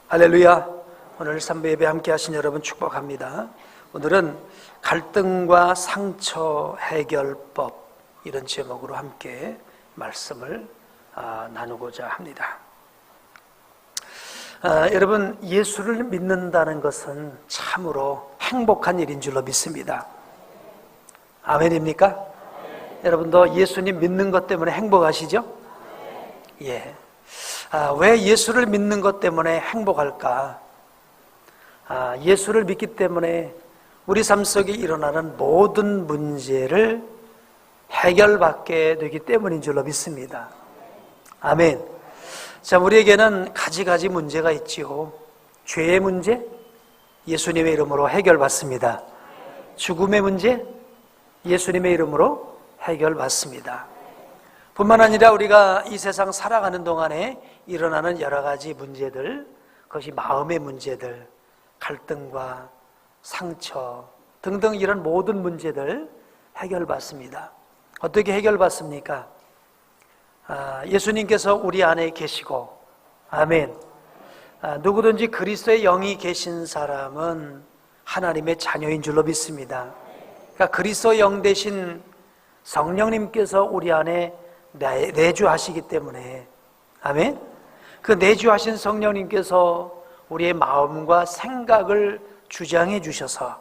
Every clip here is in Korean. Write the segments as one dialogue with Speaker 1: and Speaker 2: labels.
Speaker 1: 할렐루야. 오늘 3부 예배 함께 하신 여러분 축복합니다. 오늘은 갈등과 상처 해결법, 이런 제목으로 함께 말씀을 나누고자 합니다. 여러분, 예수를 믿는다는 것은 참으로 행복한 일인 줄로 믿습니다. 아멘입니까? 여러분도 예수님 믿는 것 때문에 행복하시죠? 예. 왜 예수를 믿는 것 때문에 행복할까? 예수를 믿기 때문에 우리 삶 속에 일어나는 모든 문제를 해결받게 되기 때문인 줄로 믿습니다. 아멘. 자, 우리에게는 가지가지 문제가 있지요. 죄의 문제, 예수님의 이름으로 해결받습니다. 죽음의 문제, 예수님의 이름으로 해결받습니다. 뿐만 아니라 우리가 이 세상 살아가는 동안에 일어나는 여러 가지 문제들, 그것이 마음의 문제들, 갈등과 상처 등등 이런 모든 문제들 해결받습니다. 어떻게 해결받습니까? 예수님께서 우리 안에 계시고, 아멘. 누구든지 그리스도의 영이 계신 사람은 하나님의 자녀인 줄로 믿습니다. 그러니까 그리스도의 영 대신 성령님께서 우리 안에 내주하시기 때문에, 아멘. 그 내주하신 성령님께서 우리의 마음과 생각을 주장해 주셔서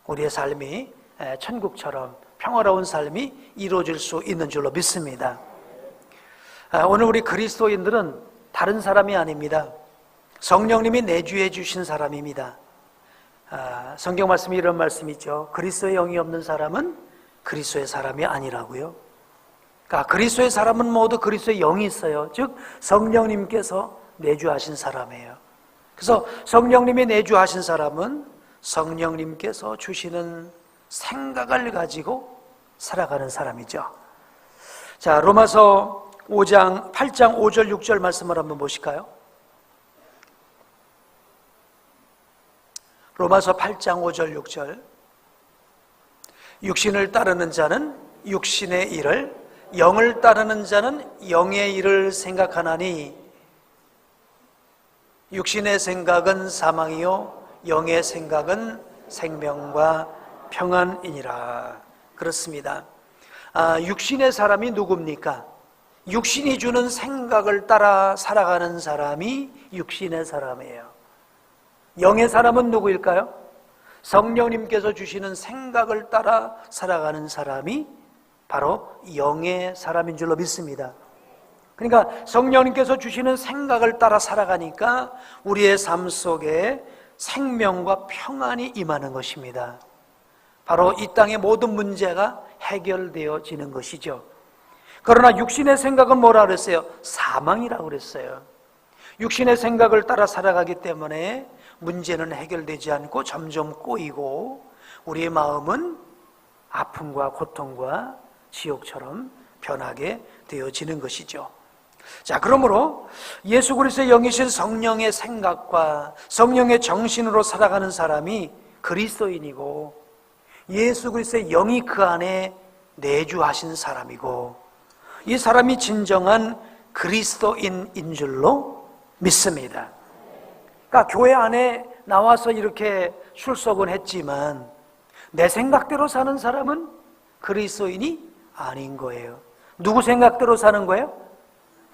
Speaker 1: 우리의 삶이 천국처럼 평화로운 삶이 이루어질 수 있는 줄로 믿습니다. 오늘 우리 그리스도인들은 다른 사람이 아닙니다. 성령님이 내주해 주신 사람입니다. 성경 말씀이 이런 말씀이죠. 그리스도의 영이 없는 사람은 그리스도의 사람이 아니라고요. 그러니까 그리스도의 사람은 모두 그리스도의 영이 있어요. 즉 성령님께서 내주하신 사람이에요. 그래서 성령님이 내주하신 사람은 성령님께서 주시는 생각을 가지고 살아가는 사람이죠. 자, 로마서 8장 5절 6절 말씀을 한번 보실까요? 로마서 8장 5절 6절. 육신을 따르는 자는 육신의 일을, 영을 따르는 자는 영의 일을 생각하나니 육신의 생각은 사망이요 영의 생각은 생명과 평안이니라. 그렇습니다. 육신의 사람이 누굽니까? 육신이 주는 생각을 따라 살아가는 사람이 육신의 사람이에요. 영의 사람은 누구일까요? 성령님께서 주시는 생각을 따라 살아가는 사람이 바로 영의 사람인 줄로 믿습니다. 그러니까 성령님께서 주시는 생각을 따라 살아가니까 우리의 삶 속에 생명과 평안이 임하는 것입니다. 바로 이 땅의 모든 문제가 해결되어지는 것이죠. 그러나 육신의 생각은 뭐라 그랬어요? 사망이라고 그랬어요. 육신의 생각을 따라 살아가기 때문에 문제는 해결되지 않고 점점 꼬이고 우리의 마음은 아픔과 고통과 지옥처럼 변하게 되어지는 것이죠. 자, 그러므로 예수 그리스도의 영이신 성령의 생각과 성령의 정신으로 살아가는 사람이 그리스도인이고 예수 그리스도의 영이 그 안에 내주하신 사람이고 이 사람이 진정한 그리스도인인 줄로 믿습니다. 그러니까 교회 안에 나와서 이렇게 출석은 했지만 내 생각대로 사는 사람은 그리스도인이 아닌 거예요. 누구 생각대로 사는 거예요?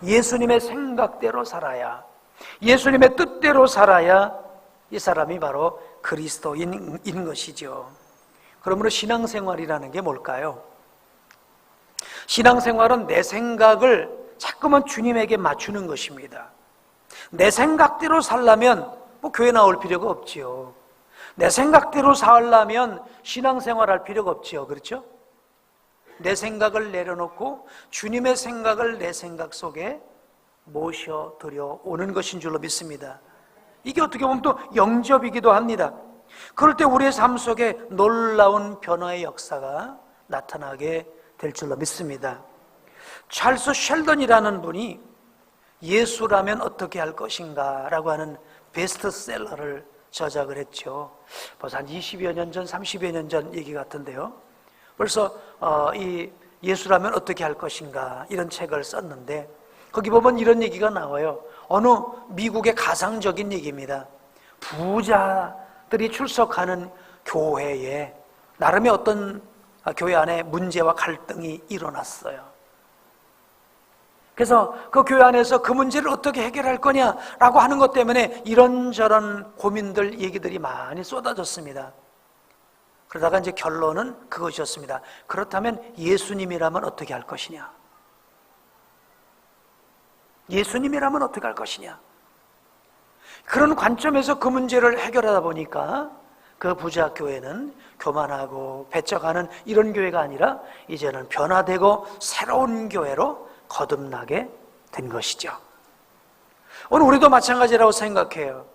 Speaker 1: 예수님의 생각대로 살아야, 예수님의 뜻대로 살아야 이 사람이 바로 그리스도인인 것이죠. 그러므로 신앙생활이라는 게 뭘까요? 신앙생활은 내 생각을 자꾸만 주님에게 맞추는 것입니다. 내 생각대로 살려면 교회 나올 필요가 없지요. 내 생각대로 살려면 신앙생활 할 필요가 없지요. 그렇죠? 내 생각을 내려놓고 주님의 생각을 내 생각 속에 모셔드려 오는 것인 줄로 믿습니다. 이게 어떻게 보면 또 영접이기도 합니다. 그럴 때 우리의 삶 속에 놀라운 변화의 역사가 나타나게 될 줄로 믿습니다. 찰스 셸던이라는 분이 예수라면 어떻게 할 것인가 라고 하는 베스트셀러를 저작을 했죠. 벌써 한 20여 년 전, 30여 년 전 얘기 같은데요. 벌써 이 예수라면 어떻게 할 것인가 이런 책을 썼는데 거기 보면 이런 얘기가 나와요. 어느 미국의 가상적인 얘기입니다. 부자들이 출석하는 교회에 나름의 어떤 교회 안에 문제와 갈등이 일어났어요. 그래서 그 교회 안에서 그 문제를 어떻게 해결할 거냐라고 하는 것 때문에 이런저런 고민들, 얘기들이 많이 쏟아졌습니다. 그러다가 이제 결론은 그것이었습니다. 그렇다면 예수님이라면 어떻게 할 것이냐? 예수님이라면 어떻게 할 것이냐? 그런 관점에서 그 문제를 해결하다 보니까 그 부자 교회는 교만하고 배척하는 이런 교회가 아니라 이제는 변화되고 새로운 교회로 거듭나게 된 것이죠. 오늘 우리도 마찬가지라고 생각해요.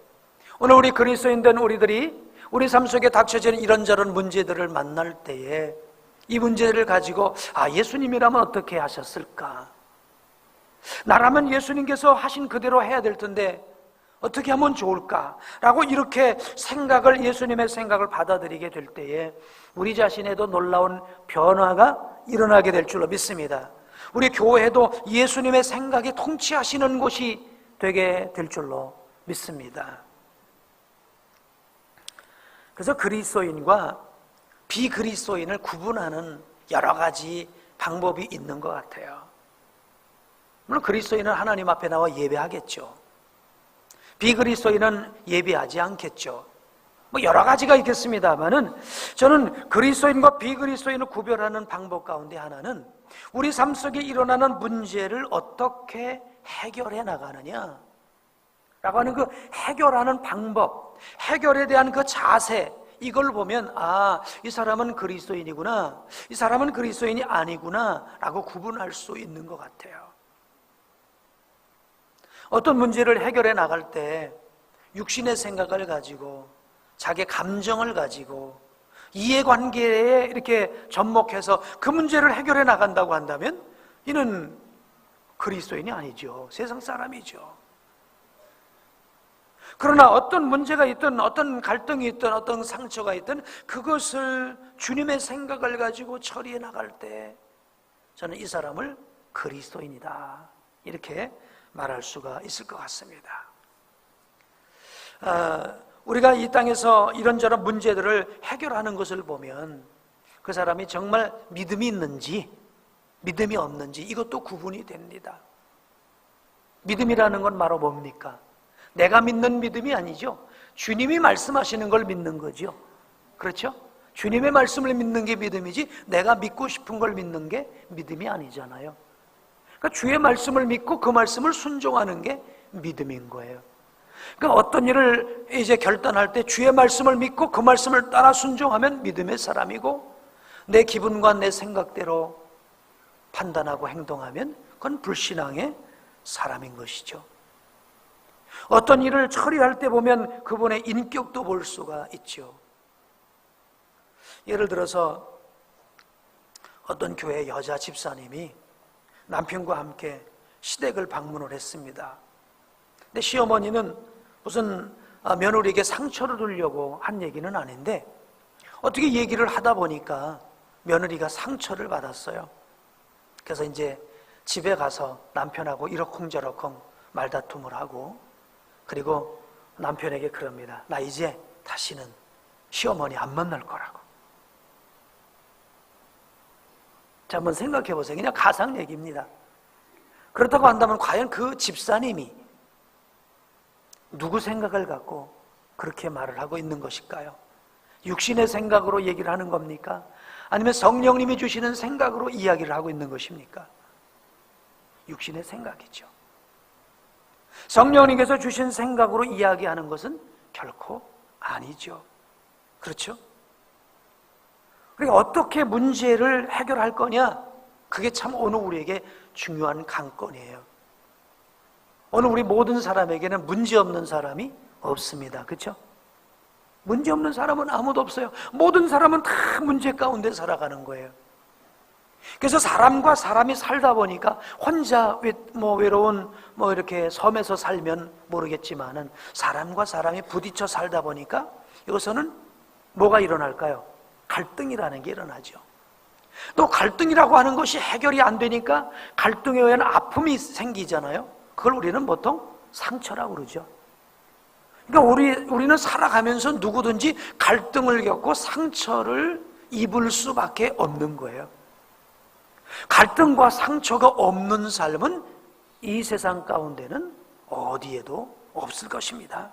Speaker 1: 오늘 우리 그리스도인된 우리들이 우리 삶 속에 닥쳐지는 이런저런 문제들을 만날 때에 이 문제를 가지고 예수님이라면 어떻게 하셨을까? 나라면 예수님께서 하신 그대로 해야 될 텐데 어떻게 하면 좋을까? 라고 이렇게 생각을, 예수님의 생각을 받아들이게 될 때에 우리 자신에도 놀라운 변화가 일어나게 될 줄로 믿습니다. 우리 교회도 예수님의 생각이 통치하시는 곳이 되게 될 줄로 믿습니다. 그래서 그리스도인과 비그리스도인을 구분하는 여러 가지 방법이 있는 것 같아요. 물론 그리스도인은 하나님 앞에 나와 예배하겠죠. 비그리스도인은 예배하지 않겠죠. 여러 가지가 있겠습니다만은 저는 그리스도인과 비그리스도인을 구별하는 방법 가운데 하나는 우리 삶 속에 일어나는 문제를 어떻게 해결해 나가느냐 라고 하는 그 해결하는 방법, 해결에 대한 그 자세, 이걸 보면 이 사람은 그리스도인이구나, 이 사람은 그리스도인이 아니구나 라고 구분할 수 있는 것 같아요. 어떤 문제를 해결해 나갈 때 육신의 생각을 가지고 자기 감정을 가지고 이해관계에 이렇게 접목해서 그 문제를 해결해 나간다고 한다면 이는 그리스도인이 아니죠. 세상 사람이죠. 그러나 어떤 문제가 있든 어떤 갈등이 있든 어떤 상처가 있든 그것을 주님의 생각을 가지고 처리해 나갈 때 저는 이 사람을 그리스도인이다 이렇게 말할 수가 있을 것 같습니다. 우리가 이 땅에서 이런저런 문제들을 해결하는 것을 보면 그 사람이 정말 믿음이 있는지 믿음이 없는지 이것도 구분이 됩니다. 믿음이라는 건 바로 뭡니까? 내가 믿는 믿음이 아니죠. 주님이 말씀하시는 걸 믿는 거죠. 그렇죠? 주님의 말씀을 믿는 게 믿음이지 내가 믿고 싶은 걸 믿는 게 믿음이 아니잖아요. 그러니까 주의 말씀을 믿고 그 말씀을 순종하는 게 믿음인 거예요. 그러니까 어떤 일을 이제 결단할 때 주의 말씀을 믿고 그 말씀을 따라 순종하면 믿음의 사람이고 내 기분과 내 생각대로 판단하고 행동하면 그건 불신앙의 사람인 것이죠. 어떤 일을 처리할 때 보면 그분의 인격도 볼 수가 있죠. 예를 들어서 어떤 교회 여자 집사님이 남편과 함께 시댁을 방문을 했습니다. 근데 시어머니는 무슨 며느리에게 상처를 주려고 한 얘기는 아닌데 어떻게 얘기를 하다 보니까 며느리가 상처를 받았어요. 그래서 이제 집에 가서 남편하고 이러쿵저러쿵 말다툼을 하고 그리고 남편에게 그럽니다. 나 이제 다시는 시어머니 안 만날 거라고. 자, 한번 생각해 보세요. 그냥 가상 얘기입니다. 그렇다고 한다면 과연 그 집사님이 누구 생각을 갖고 그렇게 말을 하고 있는 것일까요? 육신의 생각으로 얘기를 하는 겁니까? 아니면 성령님이 주시는 생각으로 이야기를 하고 있는 것입니까? 육신의 생각이죠. 성령님께서 주신 생각으로 이야기하는 것은 결코 아니죠. 그렇죠? 그러니까 어떻게 문제를 해결할 거냐? 그게 참 오늘 우리에게 중요한 관건이에요. 오늘 우리 모든 사람에게는 문제 없는 사람이 없습니다. 그렇죠? 문제 없는 사람은 아무도 없어요. 모든 사람은 다 문제 가운데 살아가는 거예요. 그래서 사람과 사람이 살다 보니까 혼자 외로운 이렇게 섬에서 살면 모르겠지만은 사람과 사람이 부딪혀 살다 보니까 여기서는 뭐가 일어날까요? 갈등이라는 게 일어나죠. 또 갈등이라고 하는 것이 해결이 안 되니까 갈등에 의한 아픔이 생기잖아요. 그걸 우리는 보통 상처라고 그러죠. 그러니까 우리는 살아가면서 누구든지 갈등을 겪고 상처를 입을 수밖에 없는 거예요. 갈등과 상처가 없는 삶은 이 세상 가운데는 어디에도 없을 것입니다.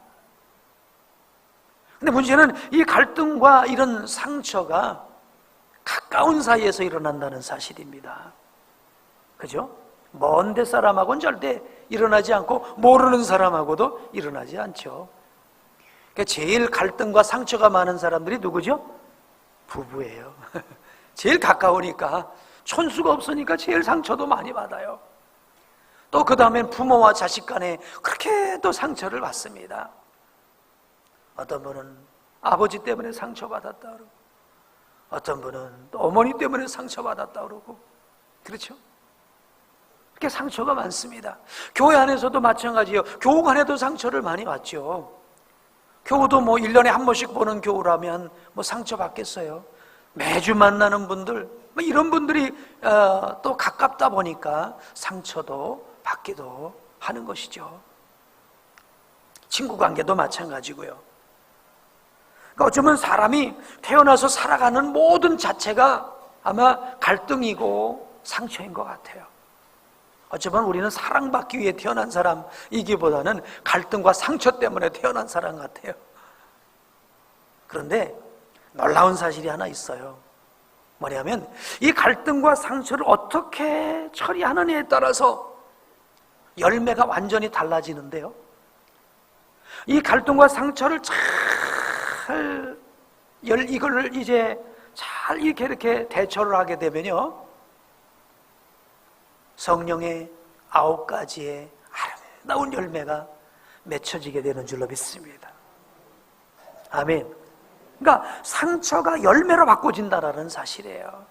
Speaker 1: 근데 문제는 이 갈등과 이런 상처가 가까운 사이에서 일어난다는 사실입니다. 그죠? 먼 데 사람하고는 절대 일어나지 않고 모르는 사람하고도 일어나지 않죠. 그러니까 제일 갈등과 상처가 많은 사람들이 누구죠? 부부예요. 제일 가까우니까, 촌수가 없으니까 제일 상처도 많이 받아요. 또 그 다음엔 부모와 자식 간에 그렇게 또 상처를 받습니다. 어떤 분은 아버지 때문에 상처받았다 그러고, 어떤 분은 또 어머니 때문에 상처받았다 그러고, 그렇죠? 이렇게 상처가 많습니다. 교회 안에서도 마찬가지예요. 교우 간에도 상처를 많이 받죠. 교우도 뭐 1년에 한 번씩 보는 교우라면 뭐 상처받겠어요. 매주 만나는 분들, 뭐 이런 분들이 또 가깝다 보니까 상처도 받기도 하는 것이죠. 친구 관계도 마찬가지고요. 그러니까 어쩌면 사람이 태어나서 살아가는 모든 자체가 아마 갈등이고 상처인 것 같아요. 어쩌면 우리는 사랑받기 위해 태어난 사람이기보다는 갈등과 상처 때문에 태어난 사람 같아요. 그런데 놀라운 사실이 하나 있어요. 뭐냐면 이 갈등과 상처를 어떻게 처리하느냐에 따라서 열매가 완전히 달라지는데요. 이 갈등과 상처를 이걸 이제 잘 이렇게 대처를 하게 되면요, 성령의 9가지의 아름다운 열매가 맺혀지게 되는 줄로 믿습니다. 아멘. 그러니까 상처가 열매로 바꿔진다라는 사실이에요.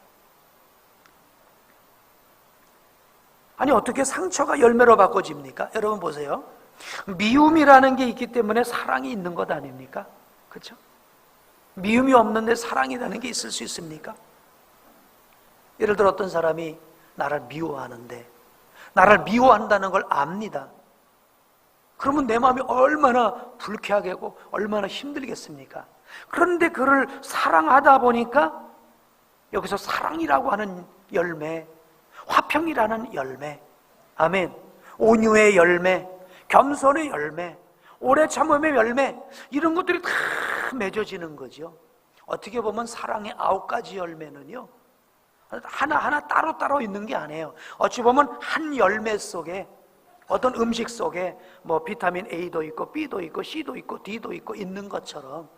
Speaker 1: 아니, 어떻게 상처가 열매로 바꿔집니까? 여러분 보세요. 미움이라는 게 있기 때문에 사랑이 있는 것 아닙니까? 그렇죠? 미움이 없는데 사랑이라는 게 있을 수 있습니까? 예를 들어 어떤 사람이 나를 미워하는데, 나를 미워한다는 걸 압니다. 그러면 내 마음이 얼마나 불쾌하게 하고 얼마나 힘들겠습니까? 그런데 그를 사랑하다 보니까 여기서 사랑이라고 하는 열매, 화평이라는 열매, 아멘, 온유의 열매, 겸손의 열매, 오래 참음의 열매, 이런 것들이 다 맺어지는 거죠. 어떻게 보면 사랑의 9가지 열매는요, 하나하나 따로따로 있는 게 아니에요. 어찌 보면 한 열매 속에, 어떤 음식 속에 뭐 비타민 A도 있고 B도 있고 C도 있고 D도 있고 있는 것처럼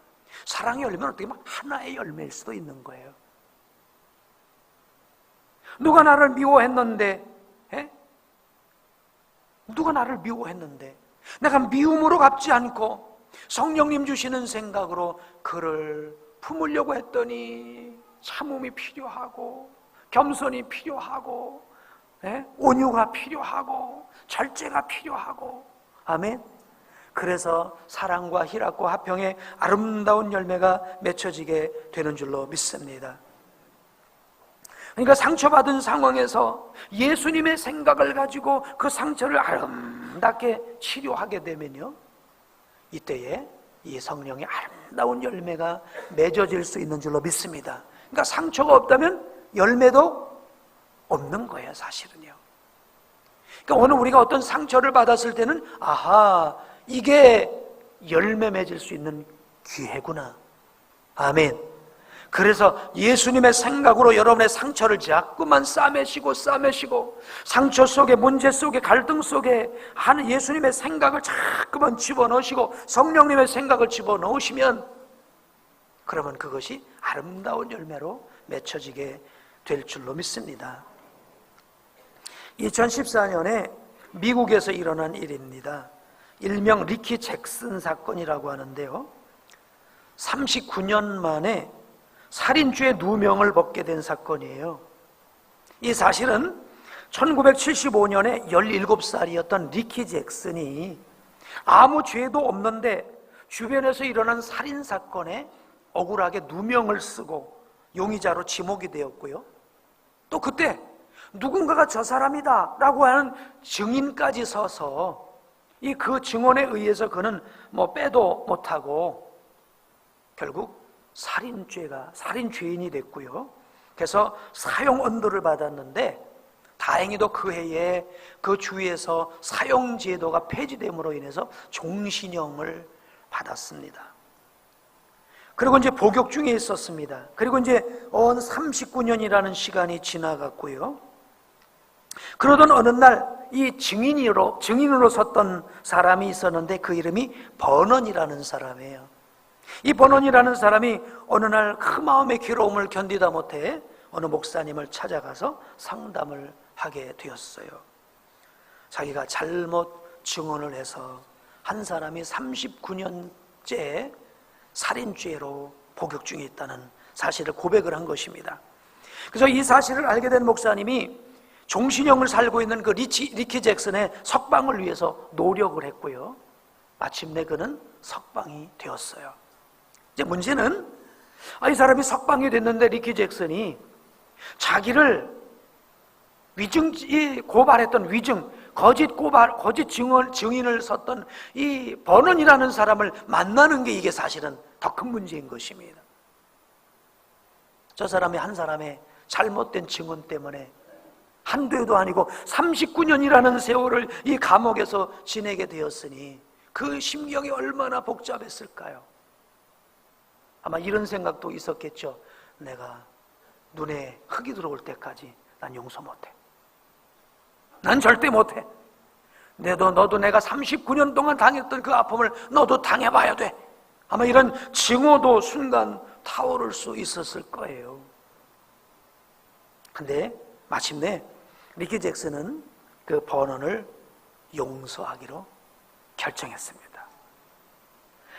Speaker 1: 사랑의 열매는 어떻게 보면 하나의 열매일 수도 있는 거예요. 누가 나를 미워했는데, 누가 나를 미워했는데 내가 미움으로 갚지 않고 성령님 주시는 생각으로 그를 품으려고 했더니 참음이 필요하고 겸손이 필요하고 온유가 필요하고 절제가 필요하고, 아멘. 그래서 사랑과 희락과 화평의 아름다운 열매가 맺혀지게 되는 줄로 믿습니다. 그러니까 상처받은 상황에서 예수님의 생각을 가지고 그 상처를 아름답게 치료하게 되면요, 이때에 이 성령의 아름다운 열매가 맺어질 수 있는 줄로 믿습니다. 그러니까 상처가 없다면 열매도 없는 거예요, 사실은요. 그러니까 오늘 우리가 어떤 상처를 받았을 때는 아하, 이게 열매 맺을 수 있는 기회구나. 아멘. 그래서 예수님의 생각으로 여러분의 상처를 자꾸만 싸매시고 상처 속에, 문제 속에, 갈등 속에 하는 예수님의 생각을 자꾸만 집어넣으시고 성령님의 생각을 집어넣으시면, 그러면 그것이 아름다운 열매로 맺혀지게 될 줄로 믿습니다. 2014년에 미국에서 일어난 일입니다. 일명 리키 잭슨 사건이라고 하는데요, 39년 만에 살인죄 누명을 벗게 된 사건이에요. 이 사실은 1975년에 17살이었던 리키 잭슨이 아무 죄도 없는데 주변에서 일어난 살인사건에 억울하게 누명을 쓰고 용의자로 지목이 되었고요, 또 그때 누군가가 저 사람이다 라고 하는 증인까지 서서 그 증언에 의해서 그는 빼도 못하고 결국 살인죄인이 됐고요. 그래서 사형 언도를 받았는데 다행히도 그 해에 그 주위에서 사형제도가 폐지됨으로 인해서 종신형을 받았습니다. 그리고 이제 복역 중에 있었습니다. 그리고 이제 39년이라는 시간이 지나갔고요. 그러던 어느 날 이 증인으로 섰던 사람이 있었는데 그 이름이 버넌이라는 사람이에요. 이 버넌이라는 사람이 어느 날 그 마음의 괴로움을 견디다 못해 어느 목사님을 찾아가서 상담을 하게 되었어요. 자기가 잘못 증언을 해서 한 사람이 39년째 살인죄로 복역 중에 있다는 사실을 고백을 한 것입니다. 그래서 이 사실을 알게 된 목사님이 종신형을 살고 있는 그 리키 잭슨의 석방을 위해서 노력을 했고요. 마침내 그는 석방이 되었어요. 이제 문제는 이 사람이 석방이 됐는데 리키 잭슨이 자기를 고발했던 거짓 증인을 섰던 이 버넌이라는 사람을 만나는 게 이게 사실은 더 큰 문제인 것입니다. 저 사람이 한 사람의 잘못된 증언 때문에 한두 해도 아니고 39년이라는 세월을 이 감옥에서 지내게 되었으니 그 심경이 얼마나 복잡했을까요? 아마 이런 생각도 있었겠죠. 내가 눈에 흙이 들어올 때까지 난 용서 못해. 난 절대 못해. 너도 내가 39년 동안 당했던 그 아픔을 너도 당해봐야 돼. 아마 이런 증오도 순간 타오를 수 있었을 거예요. 근데 마침내 리키 잭슨은 그 버넌을 용서하기로 결정했습니다.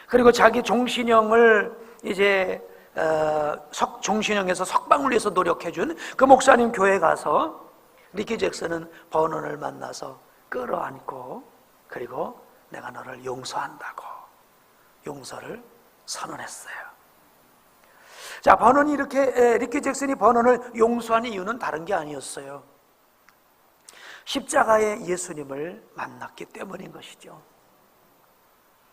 Speaker 1: 그리고 자기 종신형을 이제 종신형에서 석방을 위해서 노력해준 그 목사님 교회에 가서 리키 잭슨은 버넌을 만나서 끌어안고 그리고 내가 너를 용서한다고 용서를 선언했어요. 자, 버넌이 리키 잭슨이 버넌을 용서한 이유는 다른 게 아니었어요. 십자가의 예수님을 만났기 때문인 것이죠.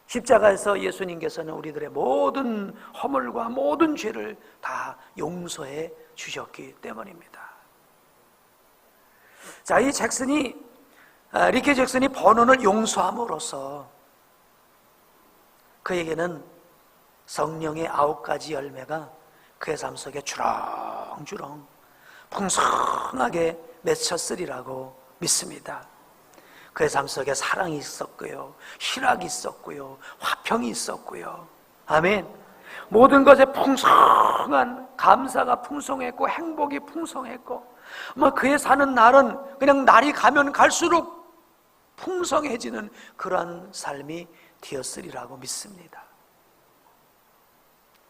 Speaker 1: 십자가에서 예수님께서는 우리들의 모든 허물과 모든 죄를 다 용서해 주셨기 때문입니다. 자, 리키 잭슨이 버넌을 용서함으로써 그에게는 성령의 9가지 열매가 그의 삶 속에 주렁주렁 풍성하게 맺혔으리라고 믿습니다. 그의 삶 속에 사랑이 있었고요, 희락이 있었고요, 화평이 있었고요. 아멘. 모든 것에 풍성한 감사가 풍성했고 행복이 풍성했고 그의 사는 날은 그냥 날이 가면 갈수록 풍성해지는 그러한 삶이 되었으리라고 믿습니다.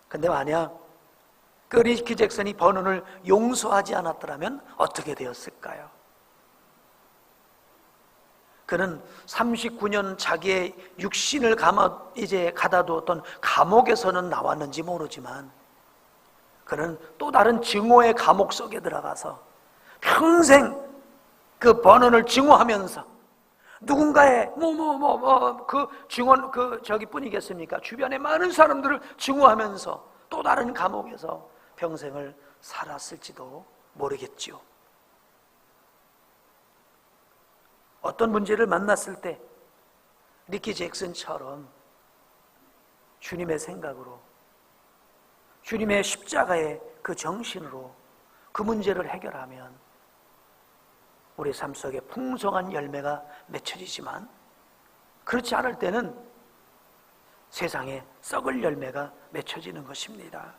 Speaker 1: 근데 만약 그 리키 잭슨이 버논을 용서하지 않았더라면 어떻게 되었을까요? 그는 39년 자기의 육신을 이제 가다 두었던 감옥에서는 나왔는지 모르지만 그는 또 다른 증오의 감옥 속에 들어가서 평생 그 버논을 증오하면서 누군가의 뿐이겠습니까? 주변의 많은 사람들을 증오하면서 또 다른 감옥에서 평생을 살았을지도 모르겠지요. 어떤 문제를 만났을 때 리키 잭슨처럼 주님의 생각으로 주님의 십자가의 그 정신으로 그 문제를 해결하면 우리 삶 속에 풍성한 열매가 맺혀지지만 그렇지 않을 때는 세상에 썩을 열매가 맺혀지는 것입니다.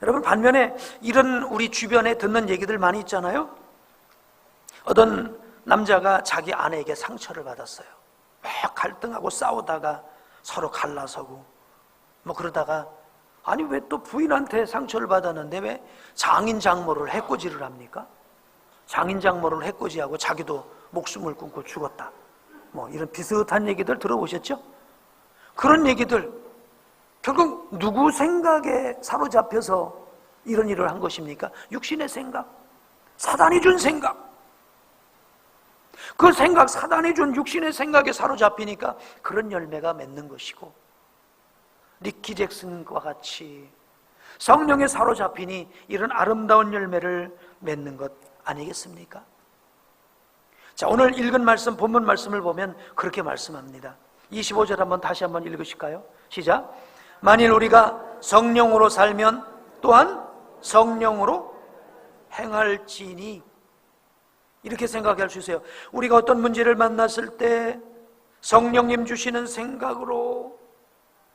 Speaker 1: 여러분, 반면에 이런 우리 주변에 듣는 얘기들 많이 있잖아요. 어떤 남자가 자기 아내에게 상처를 받았어요. 막 갈등하고 싸우다가 서로 갈라서고 그러다가 아니 왜 또 부인한테 상처를 받았는데 왜 장인 장모를 해코지를 합니까? 장인 장모를 해코지하고 자기도 목숨을 끊고 죽었다. 이런 비슷한 얘기들 들어보셨죠? 그런 얘기들 결국 누구 생각에 사로잡혀서 이런 일을 한 것입니까? 육신의 생각, 사단이 준 생각. 그 생각, 사단이 준 육신의 생각에 사로잡히니까 그런 열매가 맺는 것이고, 니키 잭슨과 같이 성령에 사로잡히니 이런 아름다운 열매를 맺는 것 아니겠습니까? 자, 오늘 읽은 말씀, 본문 말씀을 보면 그렇게 말씀합니다. 25절 한번 다시 한번 읽으실까요? 시작. 만일 우리가 성령으로 살면 또한 성령으로 행할지니. 이렇게 생각할 수 있어요. 우리가 어떤 문제를 만났을 때 성령님 주시는 생각으로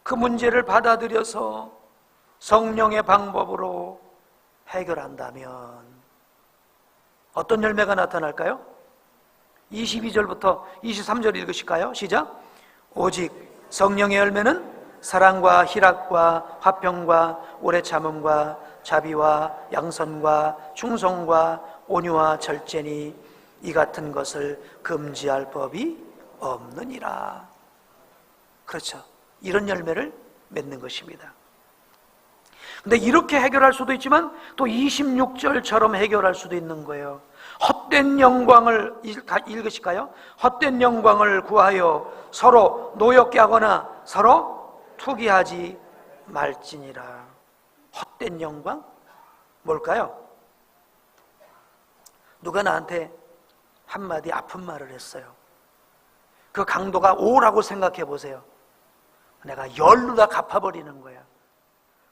Speaker 1: 그 문제를 받아들여서 성령의 방법으로 해결한다면 어떤 열매가 나타날까요? 22절부터 23절 읽으실까요? 시작. 오직 성령의 열매는 사랑과 희락과 화평과 오래 참음과 자비와 양선과 충성과 온유와 절제니 이 같은 것을 금지할 법이 없느니라. 그렇죠. 이런 열매를 맺는 것입니다. 근데 이렇게 해결할 수도 있지만 또 26절처럼 해결할 수도 있는 거예요. 헛된 영광을 읽으실까요? 헛된 영광을 구하여 서로 노엽게 하거나 서로 투기하지 말지니라. 헛된 영광? 뭘까요? 누가 나한테 한마디 아픈 말을 했어요. 그 강도가 5라고 생각해 보세요. 내가 10로 다 갚아버리는 거야.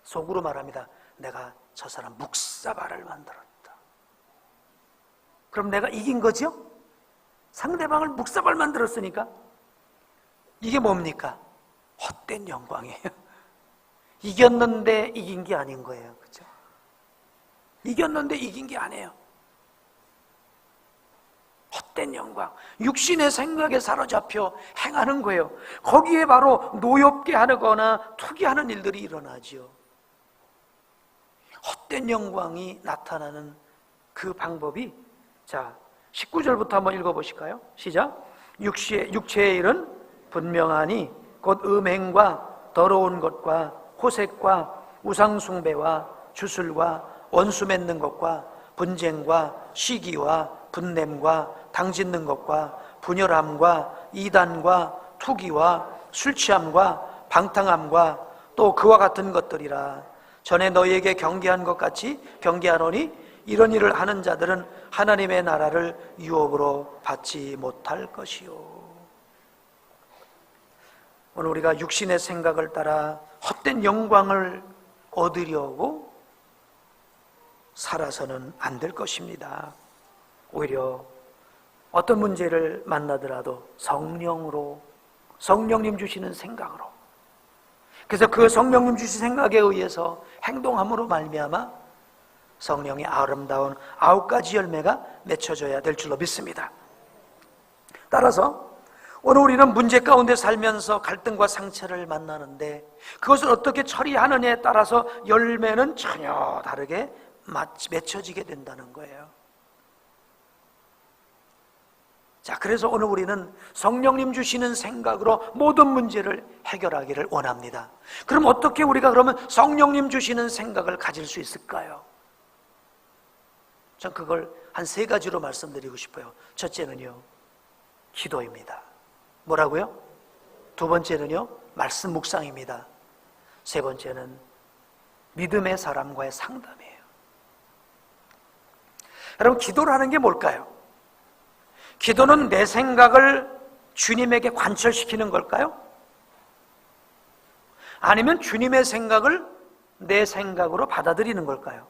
Speaker 1: 속으로 말합니다. 내가 저 사람 묵사발을 만들었다. 그럼 내가 이긴 거죠? 상대방을 묵사발 만들었으니까. 이게 뭡니까? 헛된 영광이에요. 이겼는데 이긴 게 아닌 거예요. 그렇죠? 이겼는데 이긴 게 아니에요. 헛된 영광, 육신의 생각에 사로잡혀 행하는 거예요. 거기에 바로 노엽게 하거나 투기하는 일들이 일어나죠. 헛된 영광이 나타나는 그 방법이, 자 19절부터 한번 읽어보실까요? 시작. 육체의 일은 분명하니 곧 음행과 더러운 것과 호색과 우상숭배와 주술과 원수 맺는 것과 분쟁과 시기와 분냄과 당짓는 것과 분열함과 이단과 투기와 술취함과 방탕함과 또 그와 같은 것들이라. 전에 너희에게 경계한 것 같이 경계하노니 이런 일을 하는 자들은 하나님의 나라를 유업으로 받지 못할 것이요. 오늘 우리가 육신의 생각을 따라 헛된 영광을 얻으려고 살아서는 안 될 것입니다. 오히려 어떤 문제를 만나더라도 성령으로, 성령님 주시는 생각으로, 그래서 그 성령님 주신 생각에 의해서 행동함으로 말미암아 성령의 아름다운 9가지 열매가 맺혀져야 될 줄로 믿습니다. 따라서 오늘 우리는 문제 가운데 살면서 갈등과 상처를 만나는데 그것을 어떻게 처리하느냐에 따라서 열매는 전혀 다르게 맺혀지게 된다는 거예요. 자, 그래서 오늘 우리는 성령님 주시는 생각으로 모든 문제를 해결하기를 원합니다. 그럼 어떻게 우리가 그러면 성령님 주시는 생각을 가질 수 있을까요? 전 그걸 한 3가지로 말씀드리고 싶어요. 첫째는요, 기도입니다. 뭐라고요? 2번째는요, 말씀 묵상입니다. 3번째는 믿음의 사람과의 상담이에요. 여러분, 기도를 하는 게 뭘까요? 기도는 내 생각을 주님에게 관철시키는 걸까요? 아니면 주님의 생각을 내 생각으로 받아들이는 걸까요?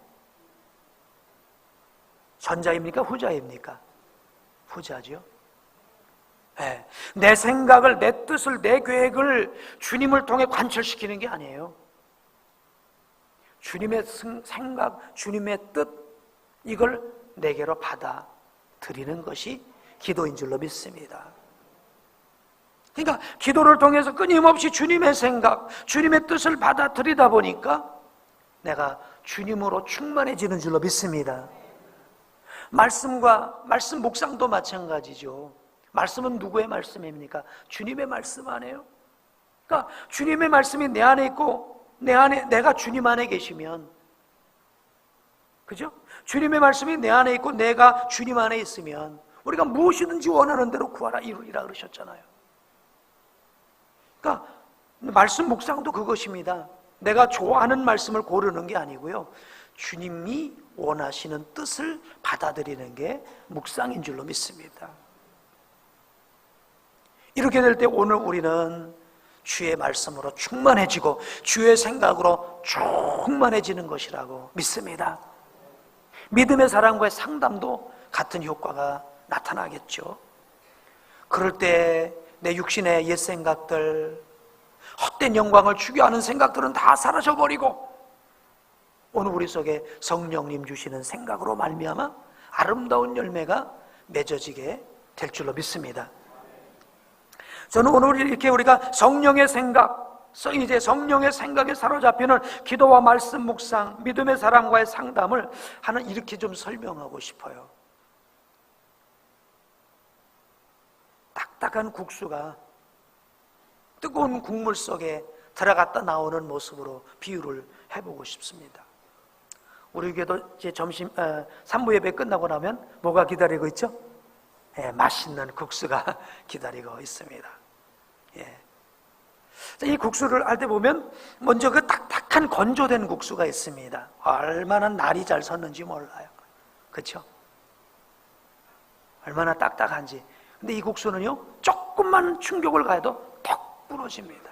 Speaker 1: 전자입니까? 후자입니까? 후자죠. 네. 내 생각을, 내 뜻을, 내 계획을 주님을 통해 관철시키는 게 아니에요. 주님의 생각, 주님의 뜻, 이걸 내게로 받아들이는 것이 기도인 줄로 믿습니다. 그러니까 기도를 통해서 끊임없이 주님의 생각, 주님의 뜻을 받아들이다 보니까 내가 주님으로 충만해지는 줄로 믿습니다. 말씀 묵상도 마찬가지죠. 말씀은 누구의 말씀입니까? 주님의 말씀 아니에요? 그러니까 주님의 말씀이 내 안에 있고 내가 주님 안에 계시면 그죠? 주님의 말씀이 내 안에 있고 내가 주님 안에 있으면 우리가 무엇이든지 원하는 대로 구하라 이루리라 그러셨잖아요. 그러니까 말씀 묵상도 그것입니다. 내가 좋아하는 말씀을 고르는 게 아니고요, 주님이 원하시는 뜻을 받아들이는 게 묵상인 줄로 믿습니다. 이렇게 될 때 오늘 우리는 주의 말씀으로 충만해지고 주의 생각으로 충만해지는 것이라고 믿습니다. 믿음의 사랑과의 상담도 같은 효과가 나타나겠죠. 그럴 때 내 육신의 옛 생각들, 헛된 영광을 주게 하는 생각들은 다 사라져버리고 오늘 우리 속에 성령님 주시는 생각으로 말미암아 아름다운 열매가 맺어지게 될 줄로 믿습니다. 저는 오늘 이렇게 우리가 성령의 생각, 이제 성령의 생각에 사로잡히는 기도와 말씀 묵상, 믿음의 사랑과의 상담을 하는 이렇게 좀 설명하고 싶어요. 딱딱한 국수가 뜨거운 국물 속에 들어갔다 나오는 모습으로 비유를 해보고 싶습니다. 우리 교회도 이제 점심 3부 예배 끝나고 나면 뭐가 기다리고 있죠? 맛있는 국수가 기다리고 있습니다. 이 국수를 할 때 보면 먼저 그 딱딱한 건조된 국수가 있습니다. 얼마나 날이 잘 섰는지 몰라요. 그렇죠? 얼마나 딱딱한지. 근데 이 국수는요, 조금만 충격을 가해도 턱 부러집니다.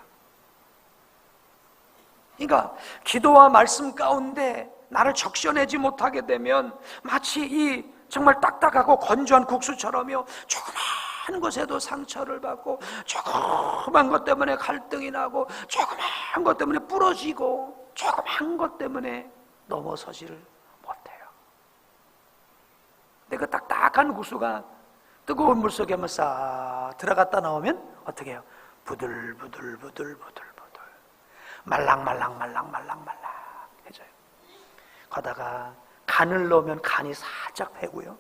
Speaker 1: 그러니까 기도와 말씀 가운데 나를 적셔내지 못하게 되면 마치 이 정말 딱딱하고 건조한 국수처럼요, 조그만 것에도 상처를 받고 조그만 것 때문에 갈등이 나고 조그만 것 때문에 부러지고 조그만 것 때문에 넘어서지를 못해요. 근데 그 딱딱한 국수가 뜨거운 물 속에 한번 싹 들어갔다 나오면 어떻게 해요? 부들부들 말랑말랑해져요. 거다가 간을 넣으면 간이 살짝 배고요,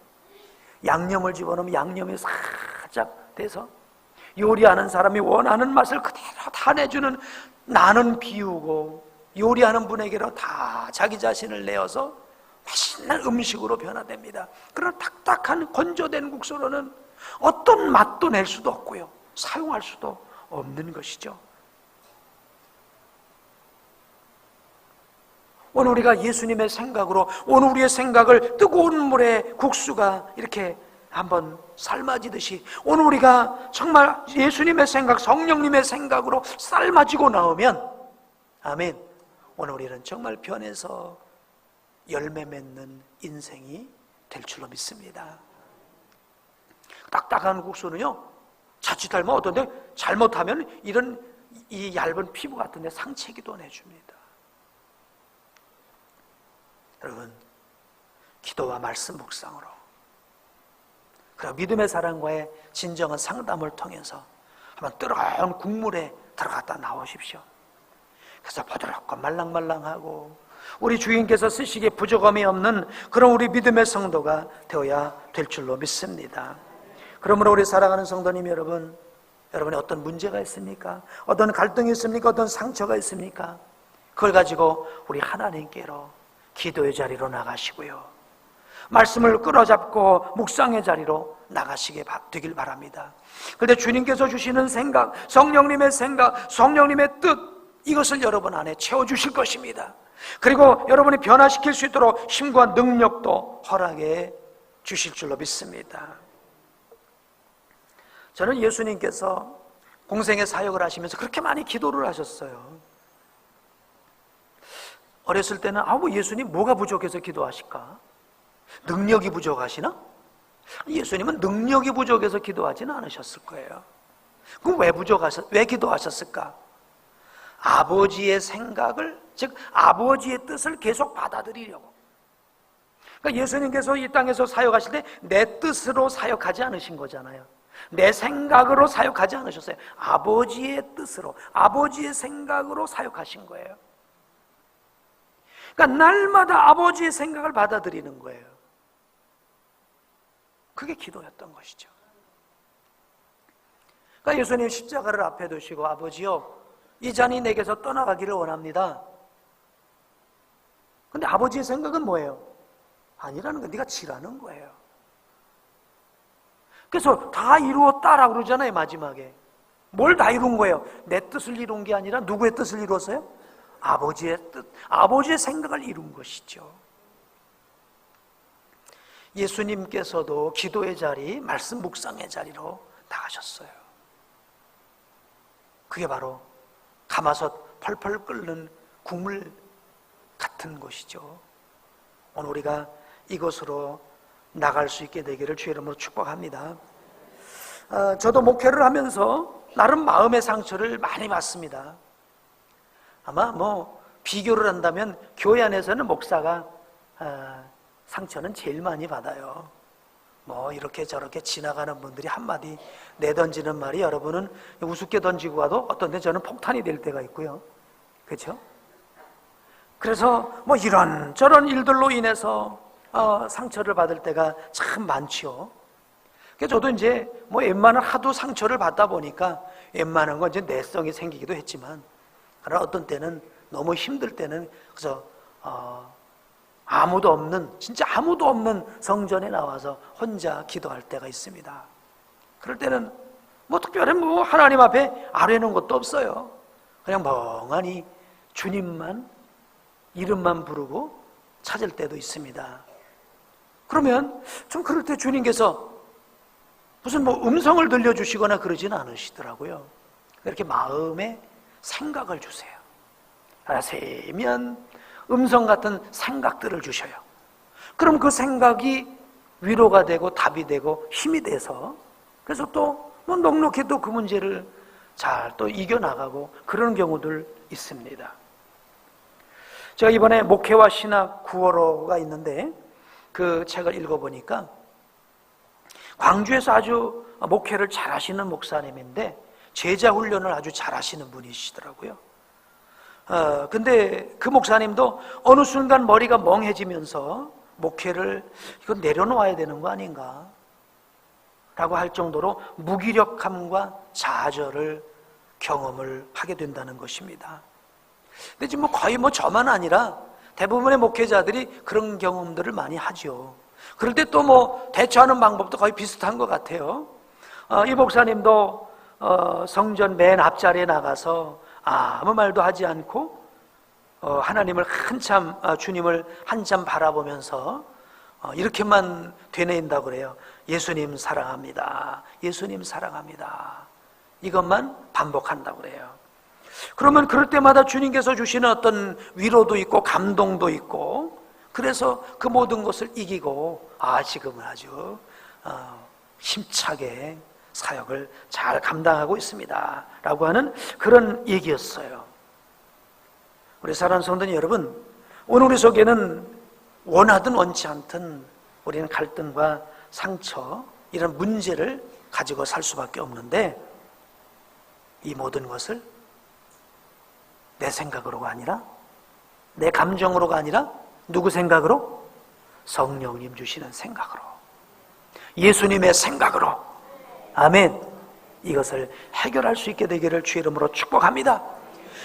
Speaker 1: 양념을 집어넣으면 양념이 살짝 돼서 요리하는 사람이 원하는 맛을 그대로 다 내주는, 나는 비우고 요리하는 분에게로 다 자기 자신을 내어서 맛있는 음식으로 변화됩니다. 그러나 딱딱한 건조된 국수로는 어떤 맛도 낼 수도 없고요, 사용할 수도 없는 것이죠. 오늘 우리가 예수님의 생각으로, 오늘 우리의 생각을 뜨거운 물에 국수가 이렇게 한번 삶아지듯이 오늘 우리가 정말 예수님의 생각, 성령님의 생각으로 삶아지고 나오면, 아멘, 오늘 우리는 정말 변해서 열매 맺는 인생이 될 줄로 믿습니다. 딱딱한 국수는요, 자칫하면 어떤데 잘못하면 이런 이 얇은 피부 같은데 상처기도 내줍니다. 여러분, 기도와 말씀 묵상으로, 그리고 믿음의 사랑과의 진정한 상담을 통해서 한번 뜨거운 국물에 들어갔다 나오십시오. 그래서 부드럽고 말랑말랑하고 우리 주인께서 쓰시기에 부족함이 없는 그런 우리 믿음의 성도가 되어야 될 줄로 믿습니다. 그러므로 우리 사랑하는 성도님 여러분, 여러분의 어떤 문제가 있습니까? 어떤 갈등이 있습니까? 어떤 상처가 있습니까? 그걸 가지고 우리 하나님께로 기도의 자리로 나가시고요, 말씀을 끌어잡고 묵상의 자리로 나가시게 되길 바랍니다. 그런데 주님께서 주시는 생각, 성령님의 생각, 성령님의 뜻, 이것을 여러분 안에 채워주실 것입니다. 그리고 여러분이 변화시킬 수 있도록 힘과 능력도 허락해 주실 줄로 믿습니다. 저는 예수님께서 공생의 사역을 하시면서 그렇게 많이 기도를 하셨어요. 어렸을 때는 예수님 뭐가 부족해서 기도하실까? 능력이 부족하시나? 예수님은 능력이 부족해서 기도하지는 않으셨을 거예요. 그럼 왜 기도하셨을까? 아버지의 생각을, 즉 아버지의 뜻을 계속 받아들이려고. 그러니까 예수님께서 이 땅에서 사역하실 때 내 뜻으로 사역하지 않으신 거잖아요. 내 생각으로 사역하지 않으셨어요. 아버지의 뜻으로, 아버지의 생각으로 사역하신 거예요. 그러니까 날마다 아버지의 생각을 받아들이는 거예요. 그게 기도였던 것이죠. 그러니까 예수님 십자가를 앞에 두시고, 아버지요, 이 잔이 내게서 떠나가기를 원합니다. 근데 아버지의 생각은 뭐예요? 아니라는 거, 네가 지라는 거예요. 그래서 다 이루었다라고 그러잖아요. 마지막에 뭘 다 이룬 거예요? 내 뜻을 이룬 게 아니라 누구의 뜻을 이뤘어요? 아버지의 뜻, 아버지의 생각을 이룬 것이죠. 예수님께서도 기도의 자리, 말씀 묵상의 자리로 나가셨어요. 그게 바로 가마솥 펄펄 끓는 국물 같은 곳이죠. 오늘 우리가 이곳으로 나갈 수 있게 되기를 주의 이름으로 축복합니다. 저도 목회를 하면서 나름 마음의 상처를 많이 받습니다. 아마 비교를 한다면 교회 안에서는 목사가 상처는 제일 많이 받아요. 이렇게 저렇게 지나가는 분들이 한마디 내던지는 말이 여러분은 우습게 던지고 가도 어떤 데 저는 폭탄이 될 때가 있고요. 그렇죠? 그래서 이런저런 일들로 인해서 상처를 받을 때가 참 많죠. 그래서 저도 이제 웬만한 하도 상처를 받다 보니까 웬만한 건 이제 내성이 생기기도 했지만, 그러나 어떤 때는 너무 힘들 때는 그래서 진짜 아무도 없는 성전에 나와서 혼자 기도할 때가 있습니다. 그럴 때는 특별히 하나님 앞에 아뢰는 것도 없어요. 그냥 멍하니 주님만 이름만 부르고 찾을 때도 있습니다. 그러면 좀 그럴 때 주님께서 무슨 음성을 들려주시거나 그러진 않으시더라고요. 이렇게 마음에 생각을 주세요. 세면 음성 같은 생각들을 주셔요. 그럼 그 생각이 위로가 되고 답이 되고 힘이 돼서, 그래서 또 넉넉히 또 그 문제를 잘 또 이겨나가고 그런 경우들 있습니다. 제가 이번에 목회와 신학 9월호가 있는데 그 책을 읽어보니까 광주에서 아주 목회를 잘하시는 목사님인데 제자 훈련을 아주 잘하시는 분이시더라고요. 근데 그 목사님도 어느 순간 머리가 멍해지면서 목회를 이거 내려놓아야 되는 거 아닌가 라고 할 정도로 무기력함과 좌절을 경험을 하게 된다는 것입니다. 근데 지금 거의 저만 아니라 대부분의 목회자들이 그런 경험들을 많이 하죠. 그럴 때 또 대처하는 방법도 거의 비슷한 것 같아요. 이 목사님도 성전 맨 앞자리에 나가서 아무 말도 하지 않고 하나님을 한참, 주님을 한참 바라보면서 이렇게만 되뇌인다고 그래요. 예수님 사랑합니다. 예수님 사랑합니다. 이것만 반복한다고 그래요. 그러면 그럴 때마다 주님께서 주시는 어떤 위로도 있고 감동도 있고, 그래서 그 모든 것을 이기고 지금은 아주 힘차게 사역을 잘 감당하고 있습니다 라고 하는 그런 얘기였어요. 우리 사랑하는 성도님 여러분, 오늘 우리 속에는 원하든 원치 않든 우리는 갈등과 상처, 이런 문제를 가지고 살 수밖에 없는데, 이 모든 것을 내 생각으로가 아니라, 내 감정으로가 아니라 누구 생각으로? 성령님 주시는 생각으로, 예수님의 생각으로, 아멘, 이것을 해결할 수 있게 되기를 주의 이름으로 축복합니다.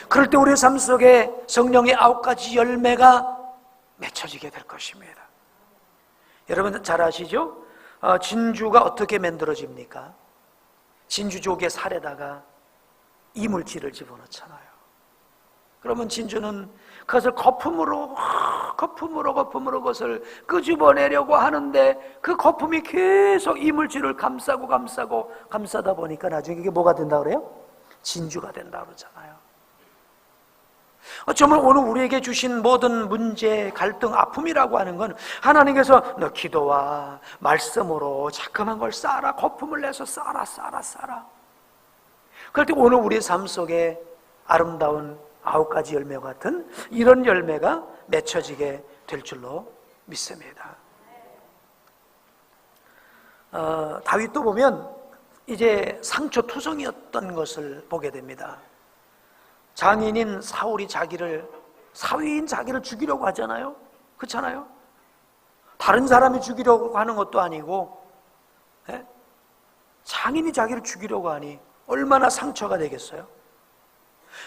Speaker 1: 그럴 때 우리의 삶 속에 성령의 9가지 열매가 맺혀지게 될 것입니다. 여러분 잘 아시죠? 진주가 어떻게 만들어집니까? 진주조개 살에다가 이물질을 집어넣잖아요. 그러면 진주는 그것을 거품으로 그것을 끄집어내려고 하는데, 그 거품이 계속 이물질을 감싸다 보니까 나중에 이게 뭐가 된다고 그래요? 진주가 된다고 그러잖아요. 어쩌면 오늘 우리에게 주신 모든 문제, 갈등, 아픔이라고 하는 건 하나님께서 너 기도와 말씀으로 자꾸만 걸 쌓아라, 거품을 내서 쌓아라. 그럴 때 오늘 우리의 삶 속에 아름다운 9가지 열매와 같은 이런 열매가 맺혀지게 될 줄로 믿습니다. 다윗도 보면 이제 상처투성이었던 것을 보게 됩니다. 장인인 사위인 자기를 죽이려고 하잖아요. 그렇잖아요. 다른 사람이 죽이려고 하는 것도 아니고 장인이 자기를 죽이려고 하니 얼마나 상처가 되겠어요.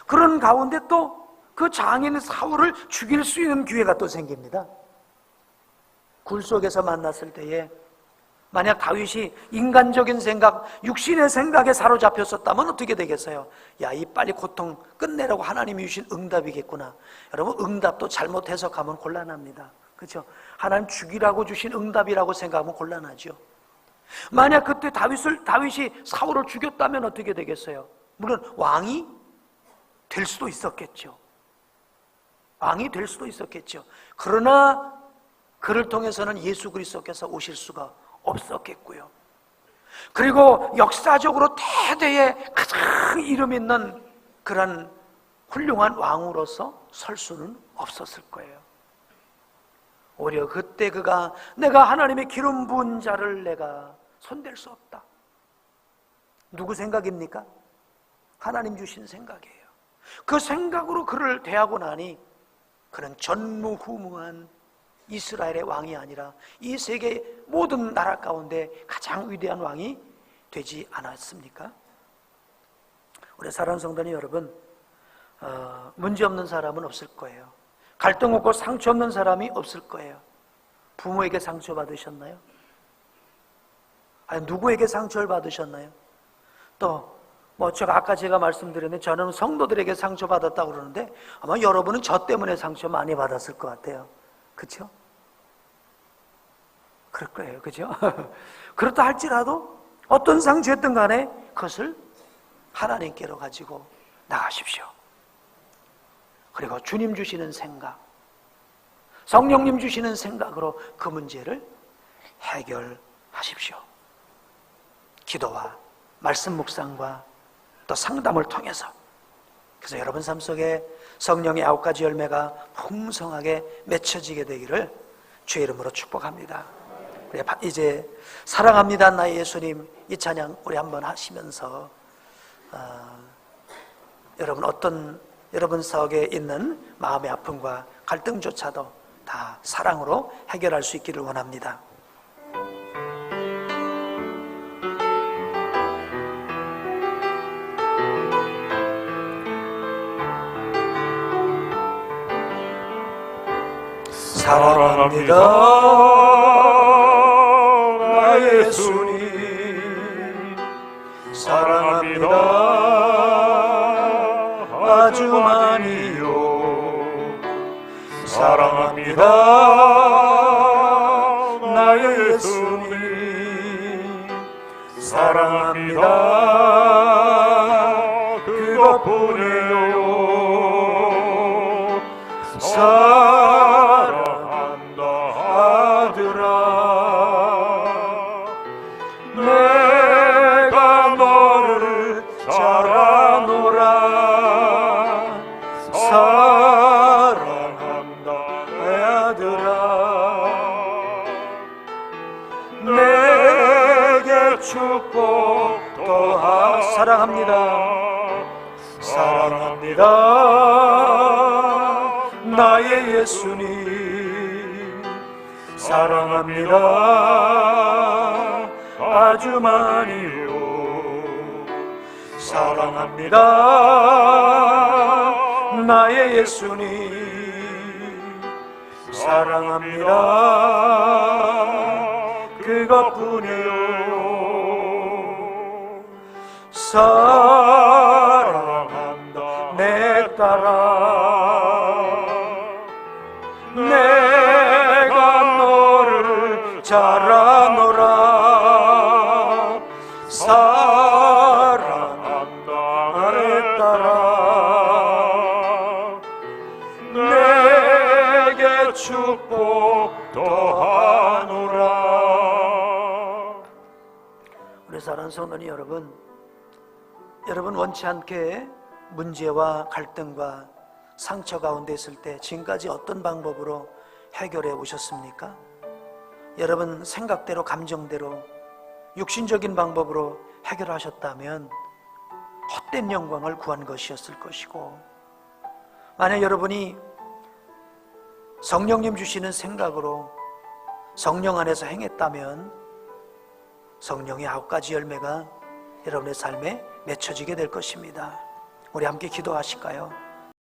Speaker 1: 그런 가운데 또 그 장인 사울을 죽일 수 있는 기회가 또 생깁니다. 굴 속에서 만났을 때에 만약 다윗이 인간적인 생각, 육신의 생각에 사로잡혔었다면 어떻게 되겠어요? 야, 이 빨리 고통 끝내라고 하나님이 주신 응답이겠구나. 여러분, 응답도 잘못 해석하면 곤란합니다. 그렇죠? 하나님 죽이라고 주신 응답이라고 생각하면 곤란하죠. 만약 그때 다윗이 사울을 죽였다면 어떻게 되겠어요? 물론 왕이 될 수도 있었겠죠. 왕이 될 수도 있었겠죠. 그러나 그를 통해서는 예수 그리스도께서 오실 수가 없었겠고요. 그리고 역사적으로 대대에 가장 이름 있는 그런 훌륭한 왕으로서 설 수는 없었을 거예요. 오히려 그때 그가 내가 하나님의 기름 부은 자를 내가 손댈 수 없다. 누구 생각입니까? 하나님 주신 생각이에요. 그 생각으로 그를 대하고 나니 그는 전무후무한 이스라엘의 왕이 아니라 이 세계 모든 나라 가운데 가장 위대한 왕이 되지 않았습니까? 우리 사랑하는 성도님 여러분, 문제없는 사람은 없을 거예요. 갈등 없고 상처 없는 사람이 없을 거예요. 부모에게 상처 받으셨나요? 아니, 누구에게 상처를 받으셨나요? 또 제가 말씀드렸는데 저는 성도들에게 상처 받았다고 그러는데 아마 여러분은 저 때문에 상처 많이 받았을 것 같아요. 그렇죠? 그럴 거예요. 그렇죠? 그렇다 할지라도 어떤 상처였든 간에 그것을 하나님께로 가지고 나가십시오. 그리고 주님 주시는 생각, 성령님 주시는 생각으로 그 문제를 해결하십시오. 기도와 말씀 묵상과 또 상담을 통해서. 그래서 여러분 삶 속에 성령의 9가지 열매가 풍성하게 맺혀지게 되기를 주의 이름으로 축복합니다. 우리 이제 사랑합니다 나의 예수님 이 찬양 우리 한번 하시면서 여러분 속에 있는 마음의 아픔과 갈등조차도 다 사랑으로 해결할 수 있기를 원합니다. 사랑합니다 나의 예수님, 사랑합니다 아주 많이요. 사랑합니다 나의 예수님, 사랑합니다 그것뿐이요. 사랑한다 아들아, 내가 너를 잘 아노라. 사랑한다 아들아, 내게 축복 더하. 사랑합니다 사랑합니다 나의 예수님, 사랑합니다 아주 많이요. 사랑합니다 나의 예수님, 사랑합니다 그것뿐이요. 사랑한다 내 딸아, 내가 너를 잘 아노라. 사랑한다 내 딸아, 내게 축복 더하노라. 우리 사랑하는 성도님 여러분 원치 않게 문제와 갈등과 상처 가운데 있을 때 지금까지 어떤 방법으로 해결해 오셨습니까? 여러분 생각대로 감정대로 육신적인 방법으로 해결하셨다면 헛된 영광을 구한 것이었을 것이고, 만약 여러분이 성령님 주시는 생각으로 성령 안에서 행했다면 성령의 9가지 열매가 여러분의 삶에 맺혀지게 될 것입니다. 우리 함께 기도하실까요?